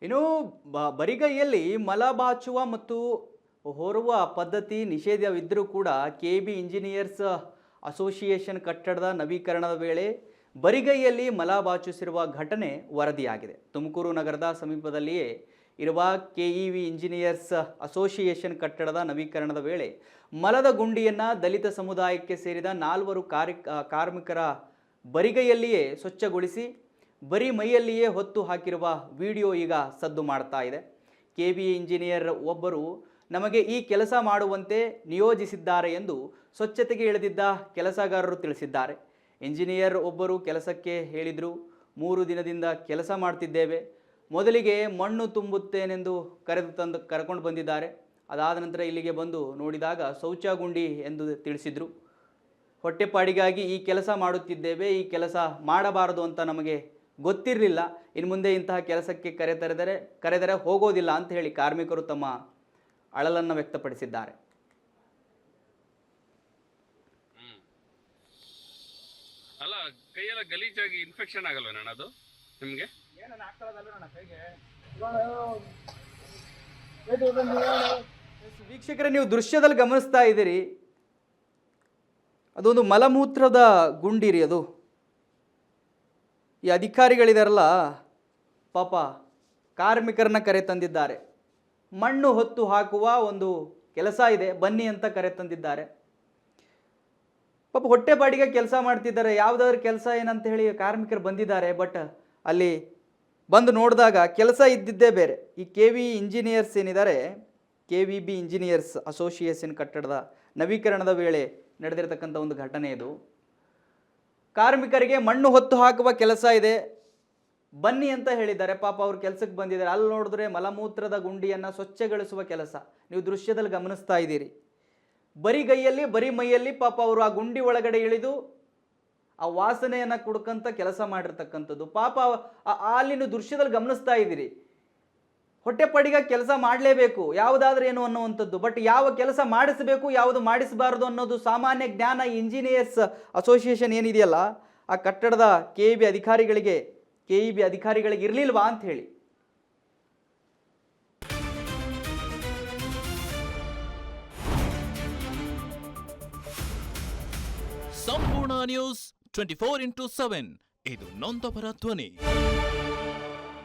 ಇನ್ನು ಬರಿಗೈಯಲ್ಲಿ ಮಲಬಾಚುವ ಮತ್ತು ಹೊರುವ ಪದ್ಧತಿ ನಿಷೇಧವಿದ್ದರೂ ಕೂಡ ಕೆಬಿ ಇಂಜಿನಿಯರ್ಸ್ ಅಸೋಸಿಯೇಷನ್ ಕಟ್ಟಡದ ನವೀಕರಣದ ವೇಳೆ ಬರಿಗೈಯಲ್ಲಿ ಮಲಬಾಚಿಸಿರುವ ಘಟನೆ ವರದಿಯಾಗಿದೆ. ತುಮಕೂರು ನಗರದ ಸಮೀಪದಲ್ಲಿಯೇ ಇರುವ ಕೆಇವಿ ಇಂಜಿನಿಯರ್ಸ್ ಅಸೋಸಿಯೇಷನ್ ಕಟ್ಟಡದ ನವೀಕರಣದ ವೇಳೆ ಮಲದ ಗುಂಡಿಯನ್ನು ದಲಿತ ಸಮುದಾಯಕ್ಕೆ ಸೇರಿದ 4 ಕಾರ್ಮಿಕರ ಬರಿಗೈಯಲ್ಲಿಯೇ ಸ್ವಚ್ಛಗೊಳಿಸಿ ಬರಿ ಮೈಯಲ್ಲಿಯೇ ಹೊತ್ತು ಹಾಕಿರುವ ವಿಡಿಯೋ ಈಗ ಸದ್ದು ಮಾಡ್ತಾ ಇದೆ. ಕೆಬಿ ಇಂಜಿನಿಯರ್ ಒಬ್ಬರು ನಮಗೆ ಈ ಕೆಲಸ ಮಾಡುವಂತೆ ನಿಯೋಜಿಸಿದ್ದಾರೆ ಎಂದು ಸ್ವಚ್ಛತೆಗೆ ಇಳಿದಿದ್ದ ಕೆಲಸಗಾರರು ತಿಳಿಸಿದ್ದಾರೆ. ಇಂಜಿನಿಯರ್ ಒಬ್ಬರು ಕೆಲಸಕ್ಕೆ ಹೇಳಿದರು, 3 ದಿನದಿಂದ ಕೆಲಸ ಮಾಡ್ತಿದ್ದೇವೆ. ಮೊದಲಿಗೆ ಮಣ್ಣು ತುಂಬುತ್ತೇನೆಂದು ಕರ್ಕೊಂಡು ಬಂದಿದ್ದಾರೆ. ಅದಾದ ನಂತರ ಇಲ್ಲಿಗೆ ಬಂದು ನೋಡಿದಾಗ ಶೌಚಗುಂಡಿ ಎಂದು ತಿಳಿಸಿದರು. ಹೊಟ್ಟೆಪಾಡಿಗಾಗಿ ಈ ಕೆಲಸ ಮಾಡುತ್ತಿದ್ದೇವೆ, ಈ ಕೆಲಸ ಮಾಡಬಾರದು ಅಂತ ನಮಗೆ ಗೊತ್ತಿರಲಿಲ್ಲ. ಇನ್ನು ಮುಂದೆ ಇಂತಹ ಕೆಲಸಕ್ಕೆ ಕರೆದರೆ ಹೋಗೋದಿಲ್ಲ ಅಂತ ಹೇಳಿ ಕಾರ್ಮಿಕರು ತಮ್ಮ ಅಳಲನ್ನು ವ್ಯಕ್ತಪಡಿಸಿದ್ದಾರೆ. ಅಲ್ಲ, ಕೈಯೆಲ್ಲ ಗಲೀಜಾಗಿ ಇನ್ಫೆಕ್ಷನ್ ಆಗಲ್ವೇನಣ್ಣ ಅದು ನಿಮಗೆ? ವೀಕ್ಷಕರೇ, ನೀವು ದೃಶ್ಯದಲ್ಲಿ ಗಮನಿಸ್ತಾ ಇದ್ದೀರಿ, ಅದೊಂದು ಮಲಮೂತ್ರದ ಗುಂಡಿರಿ. ಅದು ಈ ಅಧಿಕಾರಿಗಳಿದಾರಲ್ಲ ಪಾಪ ಕಾರ್ಮಿಕರನ್ನ ಕರೆ ತಂದಿದ್ದಾರೆ. ಮಣ್ಣು ಹೊತ್ತು ಹಾಕುವ ಒಂದು ಕೆಲಸ ಇದೆ, ಬನ್ನಿ ಅಂತ ಕರೆ ತಂದಿದ್ದಾರೆ. ಪಾಪ ಹೊಟ್ಟೆಪಾಡಿಗೆ ಕೆಲಸ ಮಾಡ್ತಿದ್ದಾರೆ. ಯಾವುದಾದ್ರೂ ಕೆಲಸ ಏನಂತ ಹೇಳಿ ಕಾರ್ಮಿಕರು ಬಂದಿದ್ದಾರೆ. ಬಟ್ ಅಲ್ಲಿ ಬಂದು ನೋಡಿದಾಗ ಕೆಲಸ ಇದ್ದಿದ್ದೇ ಬೇರೆ. ಈ ಕೆವಿ ಇಂಜಿನಿಯರ್ಸ್ ಏನಿದ್ದಾರೆ, ಕೆವಿಬಿ ಇಂಜಿನಿಯರ್ಸ್ ಅಸೋಸಿಯೇಷನ್ ಕಟ್ಟಡದ ನವೀಕರಣದ ವೇಳೆ ನಡೆದಿರತಕ್ಕಂಥ ಒಂದು ಘಟನೆ ಇದು. ಕಾರ್ಮಿಕರಿಗೆ ಮಣ್ಣು ಹೊತ್ತು ಹಾಕುವ ಕೆಲಸ ಇದೆ, ಬನ್ನಿ ಅಂತ ಹೇಳಿದ್ದಾರೆ. ಪಾಪ ಅವ್ರು ಕೆಲಸಕ್ಕೆ ಬಂದಿದ್ದಾರೆ. ಅಲ್ಲಿ ನೋಡಿದ್ರೆ ಮಲಮೂತ್ರದ ಗುಂಡಿಯನ್ನು ಸ್ವಚ್ಛಗೊಳಿಸುವ ಕೆಲಸ ನೀವು ದೃಶ್ಯದಲ್ಲಿ ಗಮನಿಸ್ತಾ ಇದ್ದೀರಿ. ಬರಿಗೈಯಲ್ಲಿ ಬರಿ ಮೈಯಲ್ಲಿ ಪಾಪ ಅವರು ಆ ಗುಂಡಿ ಒಳಗಡೆ ಇಳಿದು ಆ ವಾಸನೆಯನ್ನು ಕುಡ್ಕಂತ ಕೆಲಸ ಮಾಡಿರ್ತಕ್ಕಂಥದ್ದು. ಪಾಪ ಅಲ್ಲಿನ ದೃಶ್ಯದಲ್ಲಿ ಗಮನಿಸ್ತಾ ಇದ್ದೀರಿ. ಹೊಟ್ಟೆಪಾಡಿಗೆ ಕೆಲಸ ಮಾಡಲೇಬೇಕು, ಯಾವುದಾದ್ರೂ ಏನು ಅನ್ನುವಂಥದ್ದು. ಬಟ್ ಯಾವ ಕೆಲಸ ಮಾಡಿಸಬೇಕು, ಯಾವುದು ಮಾಡಿಸಬಾರದು ಅನ್ನೋದು ಸಾಮಾನ್ಯ ಜ್ಞಾನ ಇಂಜಿನಿಯರ್ಸ್ ಅಸೋಸಿಯೇಷನ್ ಏನಿದೆಯಲ್ಲ ಆ ಕಟ್ಟಡದ ಕೆಇಬಿ ಅಧಿಕಾರಿಗಳಿಗೆ ಇರಲಿಲ್ವಾ ಅಂತ ಹೇಳಿ. ಸಂಪೂರ್ಣ ನ್ಯೂಸ್ 24x7 ಇದು ನೊಂದವರ ಧ್ವನಿ.